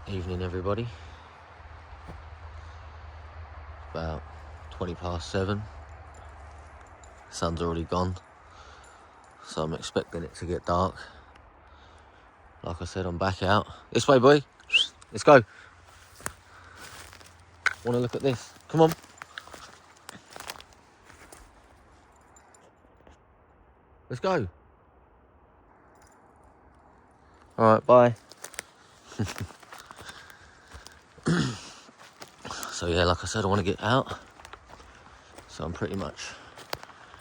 Evening, everybody. About 7:20. Sun's already gone, so I'm expecting it to get dark. Like I said, I'm back out. This way, boy. Let's go. Want to look at this? Come on. Let's go. Alright, bye. So yeah, like I said, I want to get out. So I'm pretty much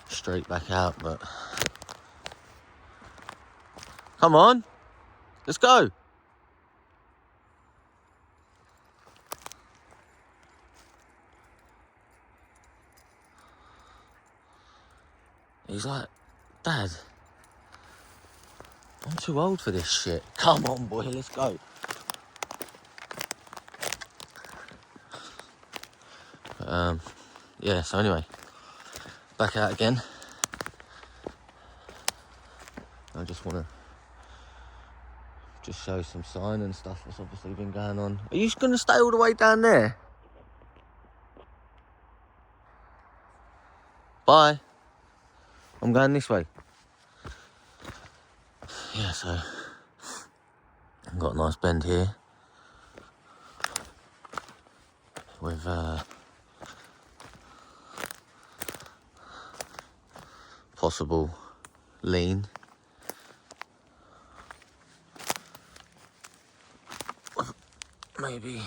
straight back out, but... Come on. Let's go. He's like, Dad, I'm too old for this shit. Come on, boy, let's go. Yeah, so anyway, back out again. I just want to show some sign and stuff that's obviously been going on. Are you going to stay all the way down there? Bye. I'm going this way. Yeah, so I've got a nice bend here with possible lean. Maybe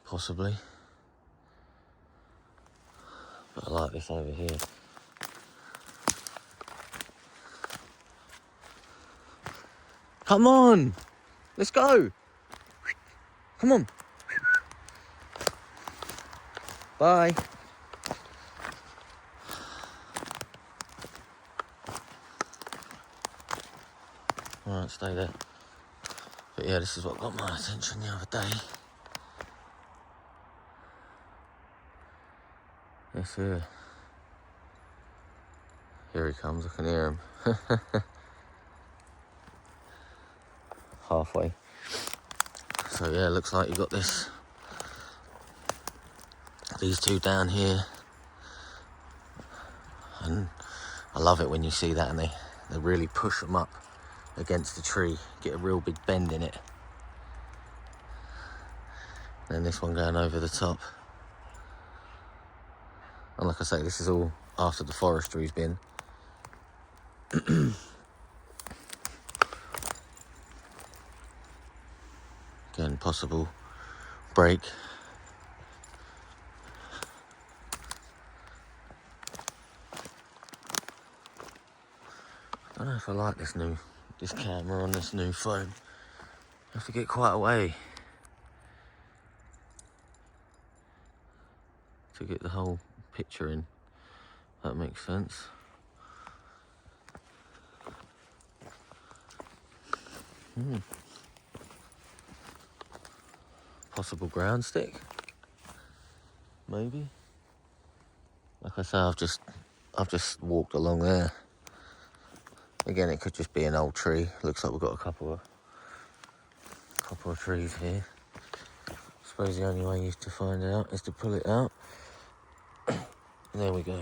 possibly, but I like this over here. Come on, let's go. Come on. Bye. Alright, stay there. But yeah, this is what got my attention the other day. Yes, sir. Here he comes, I can hear him. Halfway. So yeah, looks like you got these two down here. And I love it when you see that and they really push them up against the tree, get a real big bend in it. And this one going over the top. And like I say, this is all after the forestry's been. Again, possible break. I don't know if I like this camera on this new phone. I have to get quite a way to get the whole picture in. That makes sense. Possible ground stick, maybe. Like I say, I've just walked along there. Again, it could just be an old tree. Looks like we've got a couple of trees here. I suppose the only way to find out is to pull it out. There we go.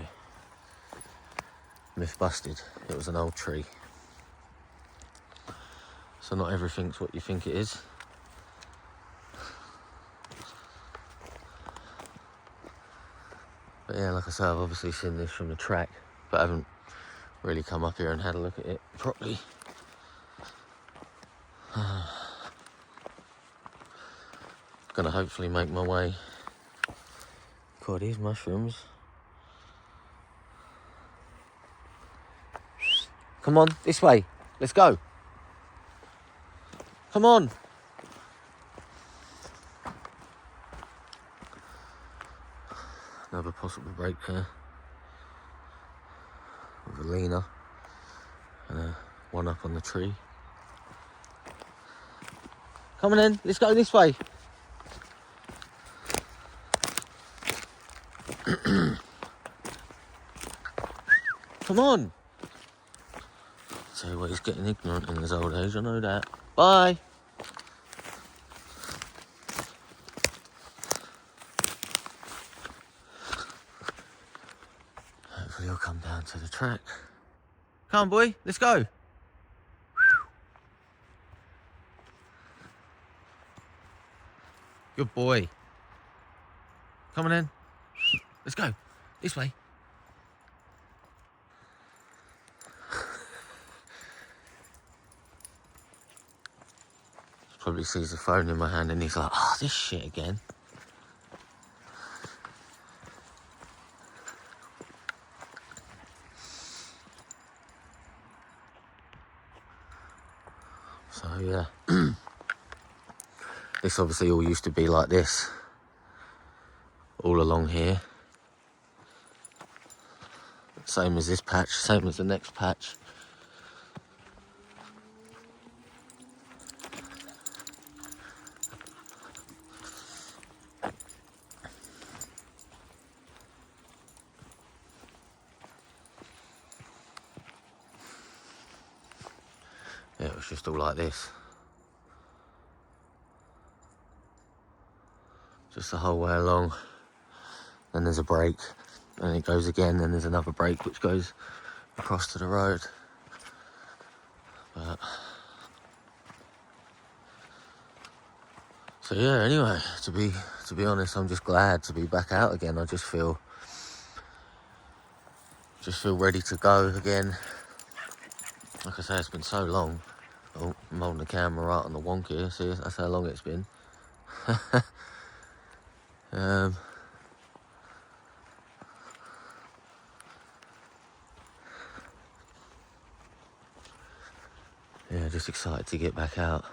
Myth busted. It was an old tree. So not everything's what you think it is. But yeah, like I say, I've obviously seen this from the track, but I haven't really come up here and had a look at it properly. Gonna hopefully make my way. God, these mushrooms. Come on, this way. Let's go. Come on. Another possible break there. With a leaner and one up on the tree. Come on then, let's go this way. Come on. Tell you what, he's getting ignorant in his old age, I know that. Bye. Hopefully he'll come down to the track. Come on, boy, let's go. Good boy. Come on then. Let's go. This way. Probably sees the phone in my hand and he's like, oh, this shit again. So yeah. This obviously all used to be like this. All along here. Same as this patch, same as the next patch. Yeah, it was just all like this. Just the whole way along. Then there's a break, and it goes again, then there's another break which goes across to the road. But so yeah, anyway, to be honest, I'm just glad to be back out again. I just feel ready to go again. Like I say, it's been so long. Oh, I'm holding the camera right on the wonk here. See, that's how long it's been. Yeah, just excited to get back out.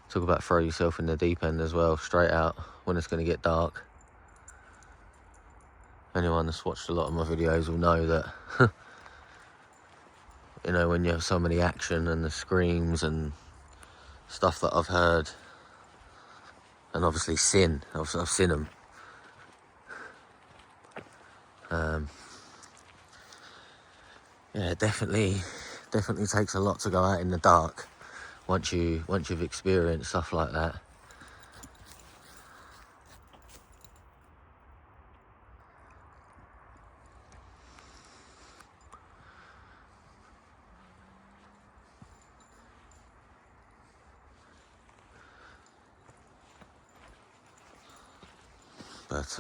Talk about throw yourself in the deep end as well, straight out when it's going to get dark. Anyone that's watched a lot of my videos will know that, you know, when you have so many action and the screams and stuff that I've heard, and obviously I've seen them. Yeah, it definitely takes a lot to go out in the dark once you've experienced stuff like that. But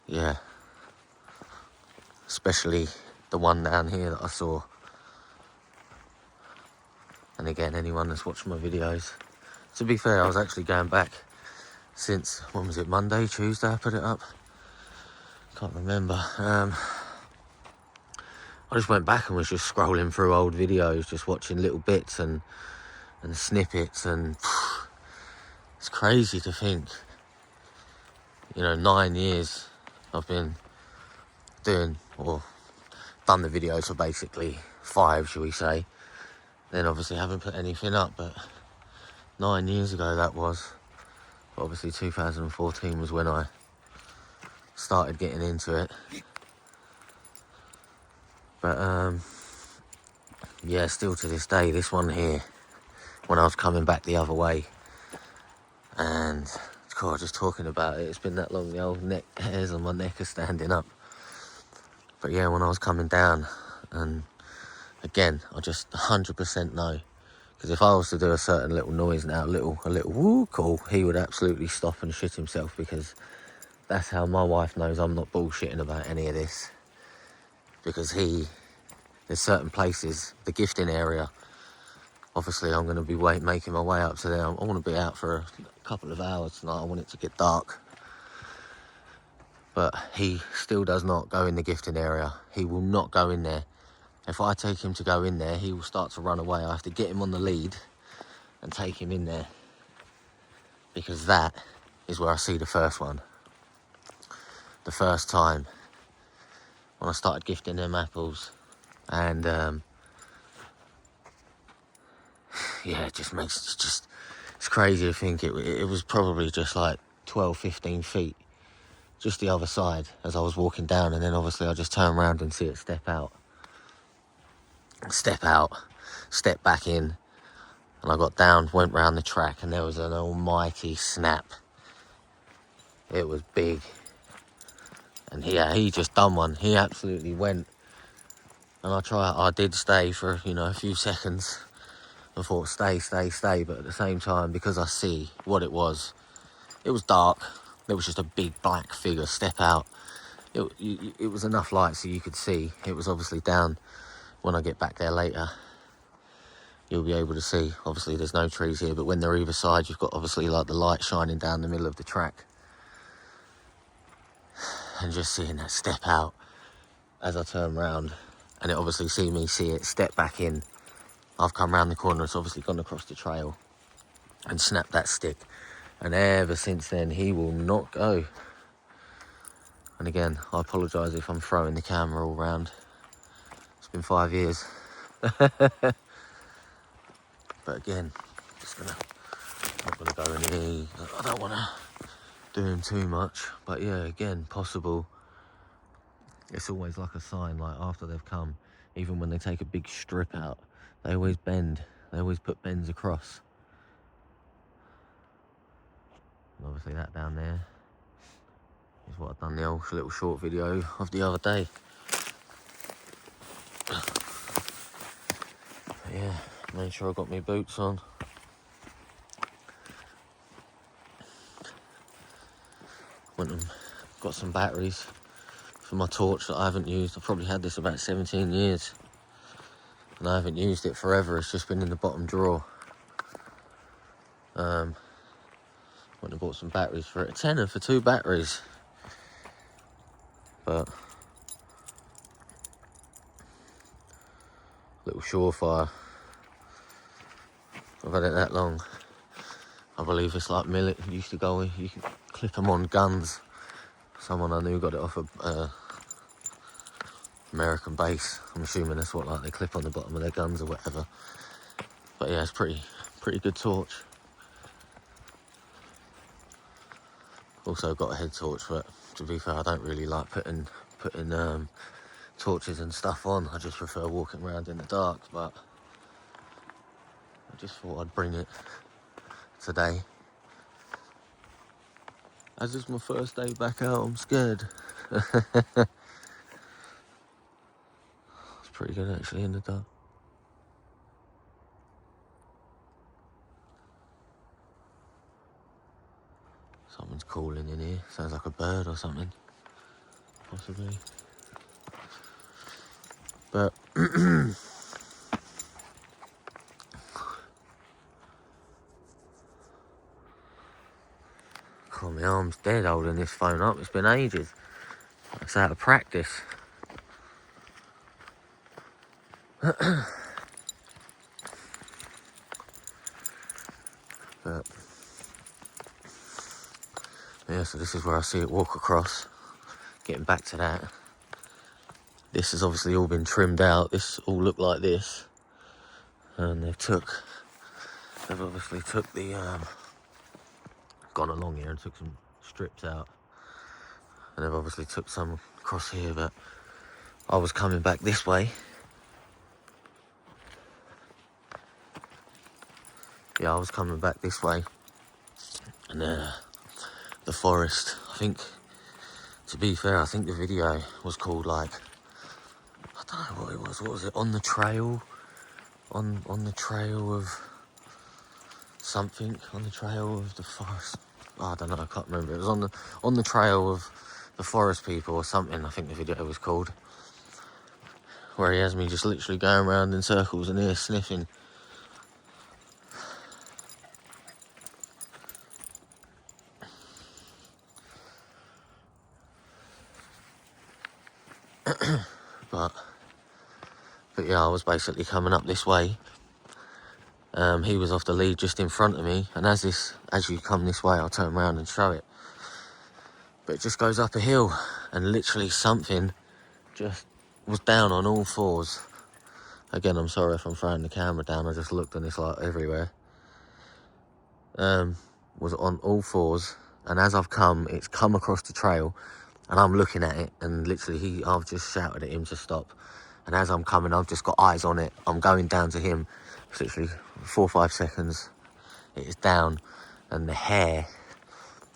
yeah, especially the one down here that I saw. And again, anyone that's watched my videos, to be fair, I was actually going back since, when was it, Monday, Tuesday I put it up? Can't remember. I just went back and was just scrolling through old videos, just watching little bits and snippets, and it's crazy to think, you know, 9 years I've been doing, or done the videos for basically 5, shall we say. Then obviously haven't put anything up, but 9 years ago that was. Obviously 2014 was when I started getting into it. But yeah, still to this day, this one here, when I was coming back the other way, and God, just talking about it, it's been that long, the old neck hairs on my neck are standing up. But yeah, when I was coming down, and again, I just 100% know, because if I was to do a certain little noise now, a little woo call, he would absolutely stop and shit himself, because that's how my wife knows I'm not bullshitting about any of this. Because there's certain places, the gifting area, obviously I'm going to be making my way up to there. I want to be out for a couple of hours tonight. I want it to get dark. But he still does not go in the gifting area. He will not go in there. If I take him to go in there, he will start to run away. I have to get him on the lead and take him in there, because that is where I see the first one. The first time when I started gifting them apples, and yeah, it just makes, it's crazy to think it was probably just like 12, 15 feet, just the other side as I was walking down, and then obviously I just turn around and see it step out, step back in, and I got down, went round the track, and there was an almighty snap. It was big, and he just done one. He absolutely went, and I did stay for, you know, a few seconds. I thought stay, but at the same time, because I see what it was dark. There was just a big black figure step out. It was enough light so you could see. It was obviously down. When I get back there later, you'll be able to see. Obviously there's no trees here, but when they're either side, you've got obviously like the light shining down the middle of the track. And just seeing that step out as I turn round, and it obviously see it step back in. I've come round the corner, it's obviously gone across the trail and snapped that stick. And ever since then, he will not go. And again, I apologise if I'm throwing the camera all round. It's been 5 years. But again, not gonna go in here. I don't want to do him too much. But yeah, again, possible. It's always like a sign, like after they've come, even when they take a big strip out, they always bend. They always put bends across. And obviously that down there is what I've done the old little short video of the other day. But yeah, made sure I got my boots on. Went and got some batteries for my torch that I haven't used. I've probably had this about 17 years. And I haven't used it forever. It's just been in the bottom drawer. Went and bought some batteries for it. A tenner for 2 batteries. But little Surefire. I've had it that long. I believe it's like millet. Used to go, you can clip them on guns. Someone I knew got it off a American base. I'm assuming that's what like they clip on the bottom of their guns or whatever. But yeah, it's pretty good torch. Also got a head torch, but to be fair, I don't really like putting torches and stuff on. I just prefer walking around in the dark. But I just thought I'd bring it today. As it's my first day back out, I'm scared. It's pretty good actually in the dark. Someone's calling in here. Sounds like a bird or something. Possibly. But God, my arm's dead holding this phone up. It's been ages. It's out of practice. But yeah, so this is where I see it walk across. Getting back to that. This has obviously all been trimmed out. This all looked like this. And they've obviously took the, gone along here and took some strips out. And they've obviously took some across here, but I was coming back this way. Yeah, I was coming back this way. And the forest, I think, to be fair, I think the video was called like, I don't know what it was. What was it? On the trail? On the trail of something? On the trail of the forest? Oh, I don't know, I can't remember. It was on the trail of the forest people or something, I think the video was called. Where he has me just literally going around in circles and here sniffing. But yeah, I was basically coming up this way. He was off the lead just in front of me, and as you come this way, I'll turn around and show it. But it just goes up a hill, and literally something just was down on all fours Again, I'm sorry if I'm throwing the camera down. I just looked and it's like everywhere. Was on all fours, and as I've come, it's come across the trail, and I'm looking at it, and literally I've just shouted at him to stop. And as I'm coming, I've just got eyes on it. I'm going down to him. It's literally 4 or 5 seconds. It is down, and the hair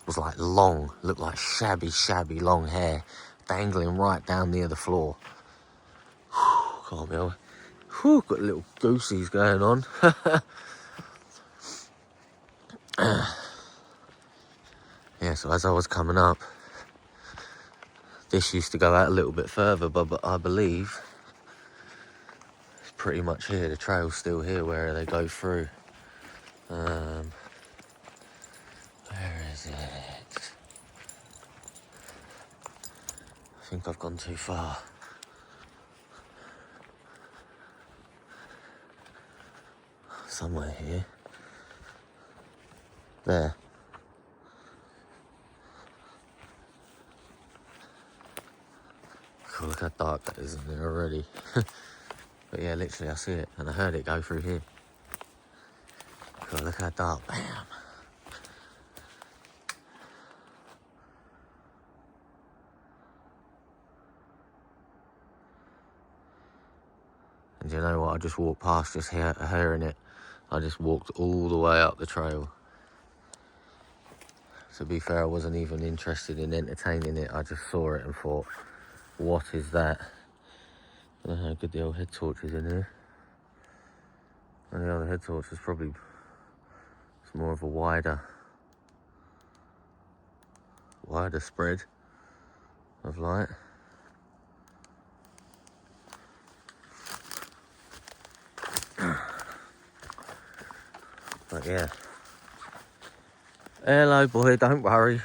was like long, looked like shabby long hair, dangling right down near the floor. Can't be able. Whew, got little goosies going on. Yeah, so as I was coming up, this used to go out a little bit further, but I believe it's pretty much here. The trail's still here where they go through. Where is it? I think I've gone too far. Somewhere here. There. Cool, look how dark that is in there already. But yeah, literally I see it, and I heard it go through here. Cool, look how dark, bam. And you know what, I just walked past just hearing it. I just walked all the way up the trail. To be fair, I wasn't even interested in entertaining it. I just saw it and thought, what is that? I don't know how good the old head torch is in here. And the other head torch is probably, it's more of a wider spread of light. But yeah. Hello boy, don't worry.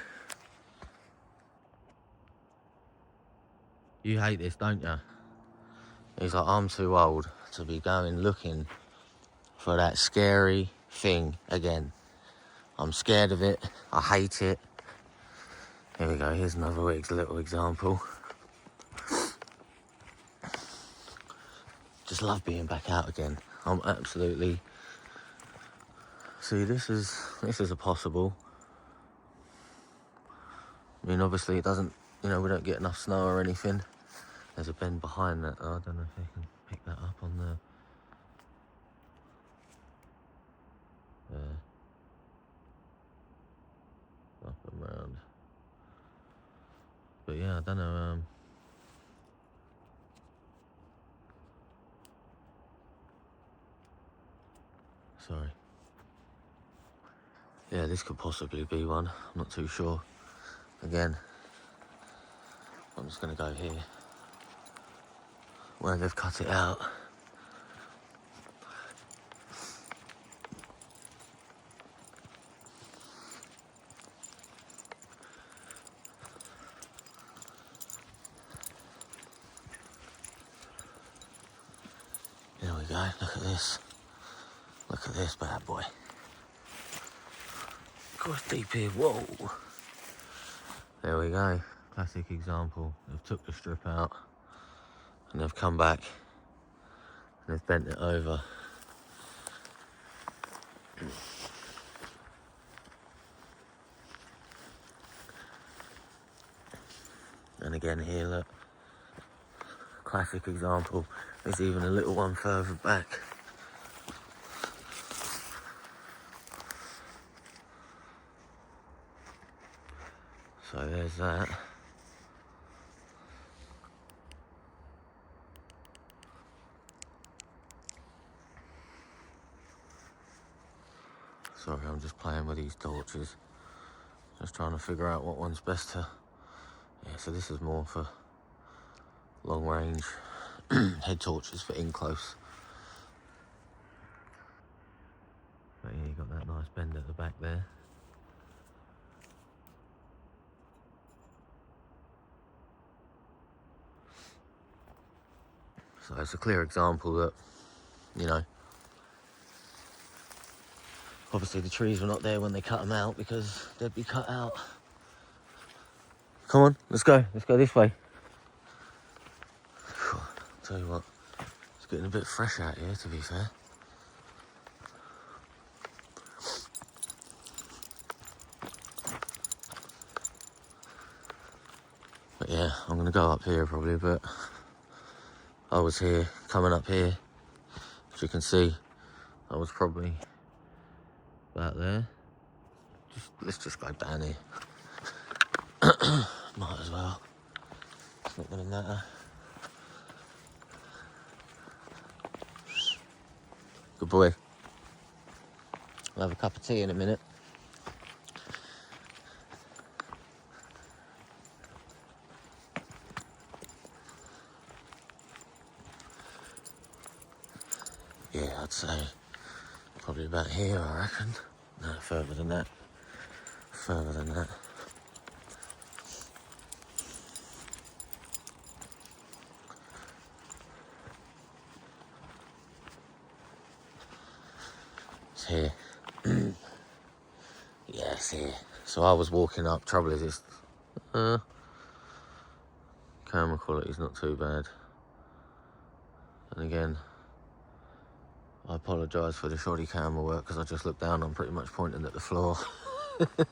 You hate this, don't you? He's like, I'm too old to be going looking for that scary thing again. I'm scared of it. I hate it. Here we go. Here's another little example. Just love being back out again. I'm absolutely... See, this is a possible. I mean, obviously it doesn't, we don't get enough snow or anything. There's a bend behind that. I don't know if they can pick that up on there. Up and round. But yeah, I don't know. Sorry. Yeah, this could possibly be one. I'm not too sure. Again, I'm just going to go here where they've cut it out. There we go. Look at this. Look at this bad boy. Goes deep here. Whoa. There we go. Classic example. They've took the strip out and they've come back and they've bent it over. And again here, look. Classic example. There's even a little one further back. So there's that. Sorry, I'm just playing with these torches. Just trying to figure out what one's best to... Yeah, so this is more for long range head torches for in close. But yeah, you got that nice bend at the back there. So it's a clear example that, obviously the trees were not there when they cut them out because they'd be cut out. Come on, let's go this way. Tell you what, It's getting a bit fresh out here, to be fair. But yeah, I'm going to go up here probably, but I was here, coming up here. As you can see, I was probably about there. Let's just go down here. Might as well. It's not going to matter. Good boy. I'll have a cup of tea in a minute. Yeah, I'd say probably about here, I reckon. No, further than that. Further than that. It's here. Yeah, it's here. So I was walking up. Trouble is, it's camera quality's not too bad. And again, I apologise for the shoddy camera work because I just looked down. I'm pretty much pointing at the floor. It's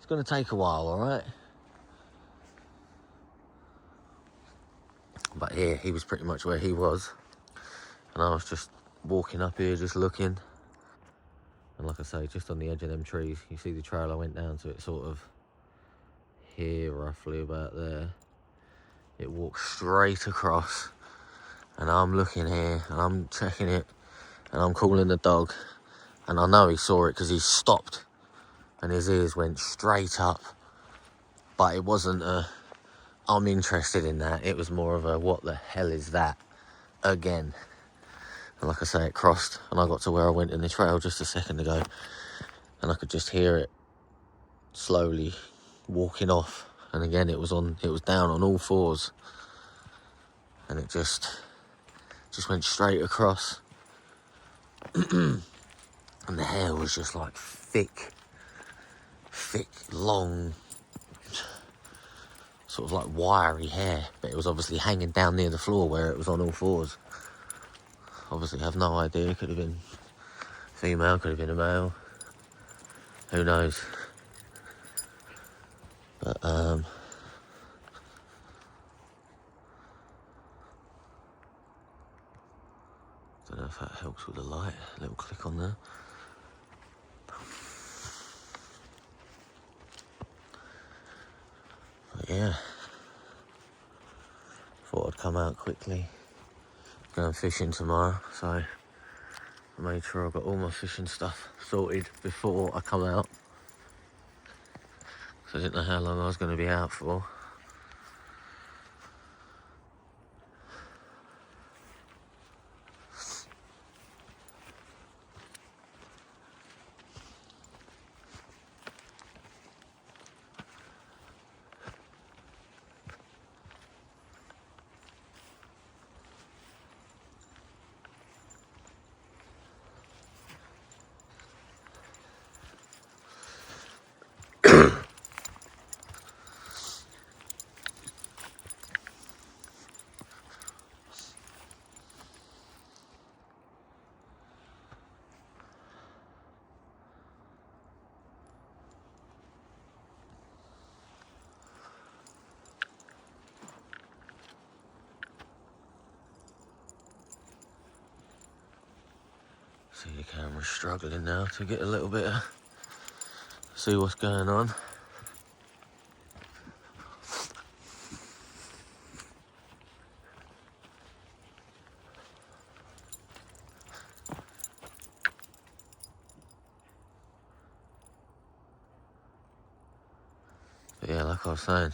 going to take a while, all right? But here, he was pretty much where he was. And I was just walking up here, just looking. And like I say, just on the edge of them trees, you see the trail I went down to, it sort of here, roughly about there. It walks straight across. And I'm looking here, and I'm checking it, and I'm calling the dog. And I know he saw it because he stopped. And his ears went straight up. But it wasn't a, I'm interested in that. It was more of a, what the hell is that? Again. And like I say, it crossed, and I got to where I went in the trail just a second ago, and I could just hear it slowly walking off. And again, it was down on all fours, and it just went straight across. And the hair was just like thick, long, sort of like wiry hair, but it was obviously hanging down near the floor where it was on all fours. Obviously, I have no idea. It could have been female, could have been a male. Who knows? But, don't know if that helps with the light. A little click on there. But yeah. Thought I'd come out quickly. Going fishing tomorrow, so I made sure I got all my fishing stuff sorted before I come out. Because I didn't know how long I was going to be out for. See the camera's struggling now to get a little bit of, see what's going on. But yeah, like I was saying,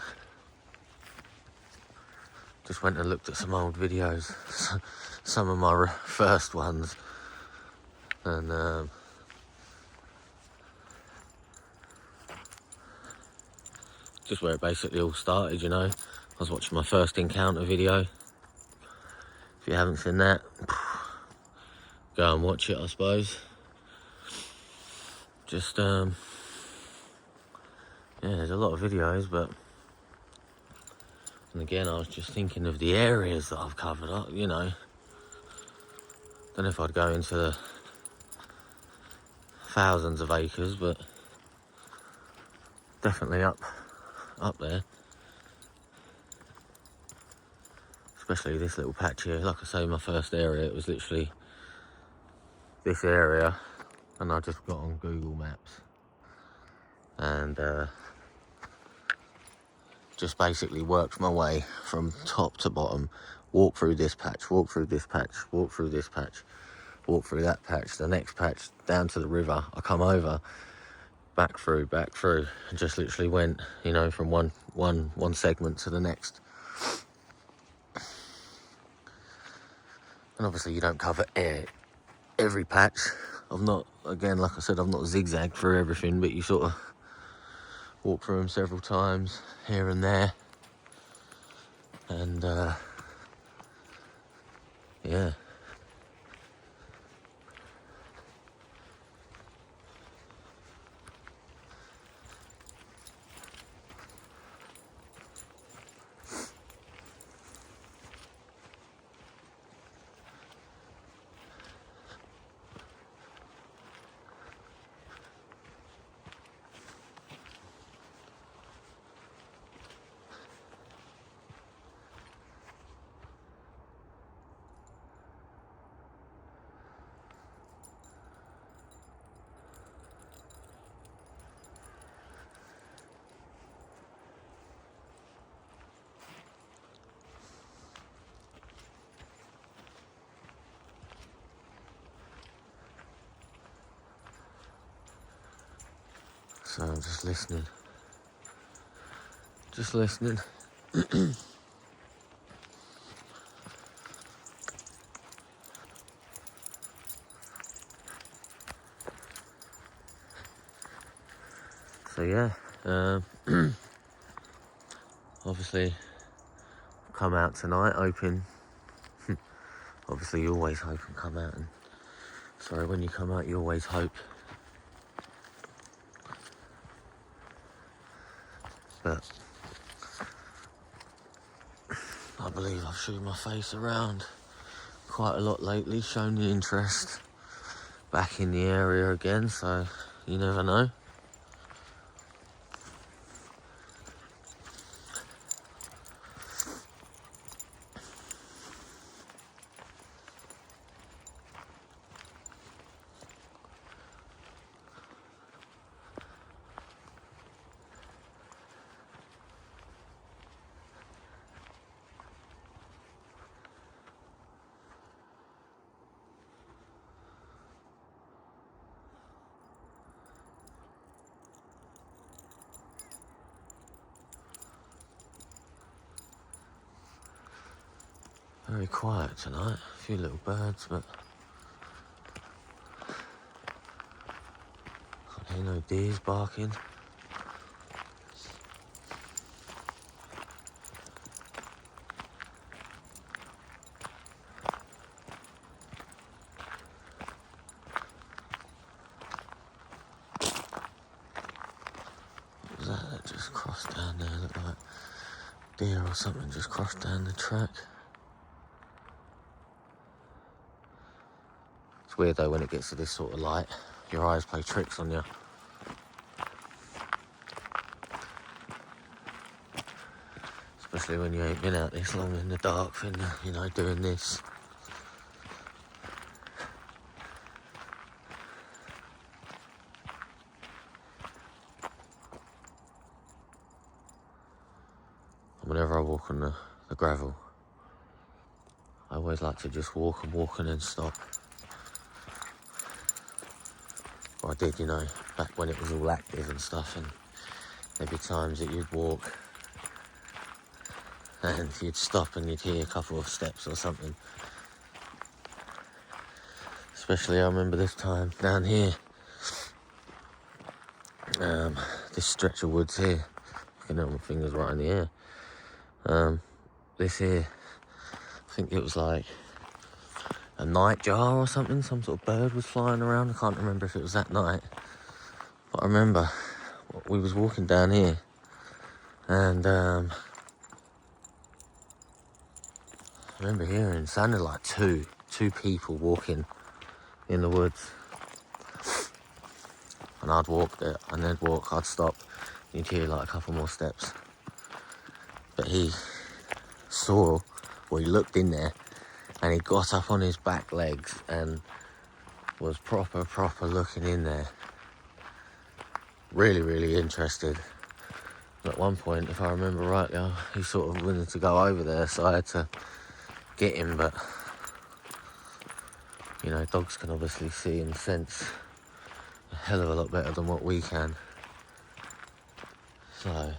just went and looked at some old videos, some of my first ones, and just where it basically all started, you know. I was watching my first encounter video. If you haven't seen that, go and watch it, I suppose. Just, yeah, there's a lot of videos, but And again, I was just thinking of the areas that I've covered up, you know. Don't know if I'd go into the thousands of acres, but definitely up there. Especially this little patch here. Like I say, my first area, it was literally this area, and I just got on Google Maps and just basically worked my way from top to bottom. Walk through this patch, walk through this patch, walk through this patch, walk through that patch, the next patch, down to the river. I come over, back through, and just literally went, you know, from one segment to the next. And obviously you don't cover every patch. I've not, again, like I said, I've not zigzagged through everything, but you sort of walk through them several times here and there. And yeah. So I'm just listening. Just listening. So yeah, obviously come out tonight, hoping. Obviously you always hope and come out, and sorry, when you come out you always hope. But I believe I've shown my face around quite a lot lately, shown the interest back in the area again, so you never know. Very quiet tonight, a few little birds, but can't hear no deers barking. What was that? That just crossed down there, looked like deer or something just crossed down the track. It's weird though when it gets to this sort of light, your eyes play tricks on you. Especially when you ain't been out this long in the dark, you know, doing this. Whenever I walk on the gravel, I always like to just walk and then stop. Or I did, you know, back when it was all active and stuff, and there'd be times that you'd walk and you'd stop and you'd hear a couple of steps or something. Especially I remember this time down here, this stretch of woods here. I can have my fingers right in the air. This here, I think it was like a nightjar or something, some sort of bird was flying around. I can't remember if it was that night, but I remember we was walking down here and I remember hearing, it sounded like two people walking in the woods. And I'd walk there, and they'd walk, I'd stop, you'd hear like a couple more steps. But he saw, or he looked in there, and he got up on his back legs and was proper looking in there. Really interested. At one point, if I remember rightly, he sort of wanted to go over there, so I had to get him, but you know, dogs can obviously see and sense a hell of a lot better than what we can. So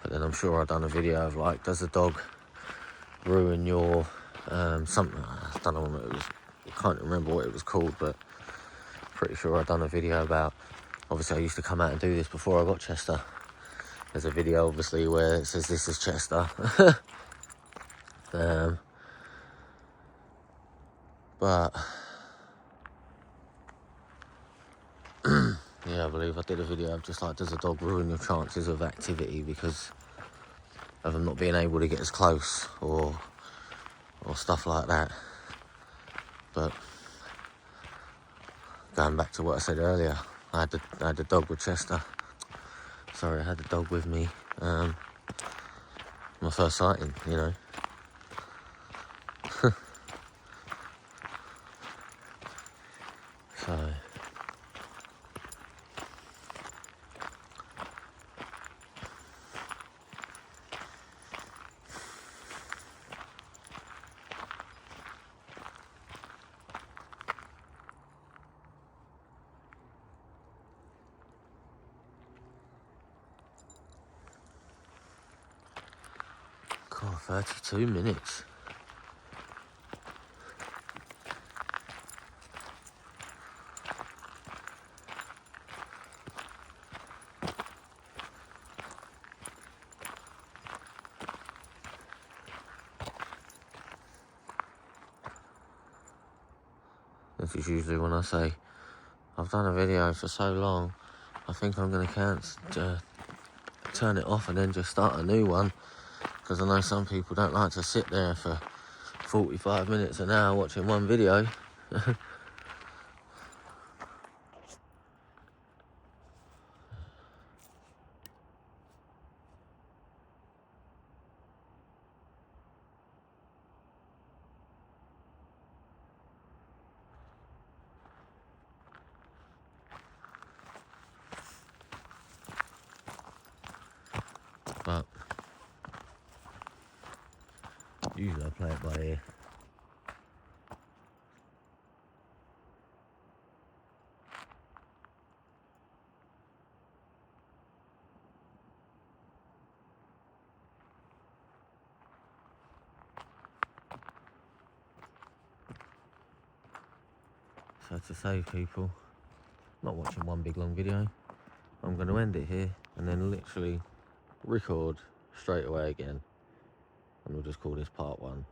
but then I'm sure I've done a video of like, does the dog ruin your something? I don't know what it was. I can't remember what it was called, but pretty sure I've done a video about. Obviously, I used to come out and do this before I got Chester. There's a video, obviously, where it says this is Chester. But yeah, I believe I did a video of just like, does a dog ruin your chances of activity because of them not being able to get as close or stuff like that. But going back to what I said earlier, I had the dog with Chester. Sorry, I had the dog with me. My first sighting, you know. So God, 32 minutes. This is usually when I say, I've done a video for so long, I think I'm going to turn it off and then just start a new one. Because I know some people don't like to sit there for 45 minutes an hour watching one video. But usually I play it by ear. So to save people not watching one big long video, I'm going to end it here and then literally record straight away again, and we'll just call this part 1.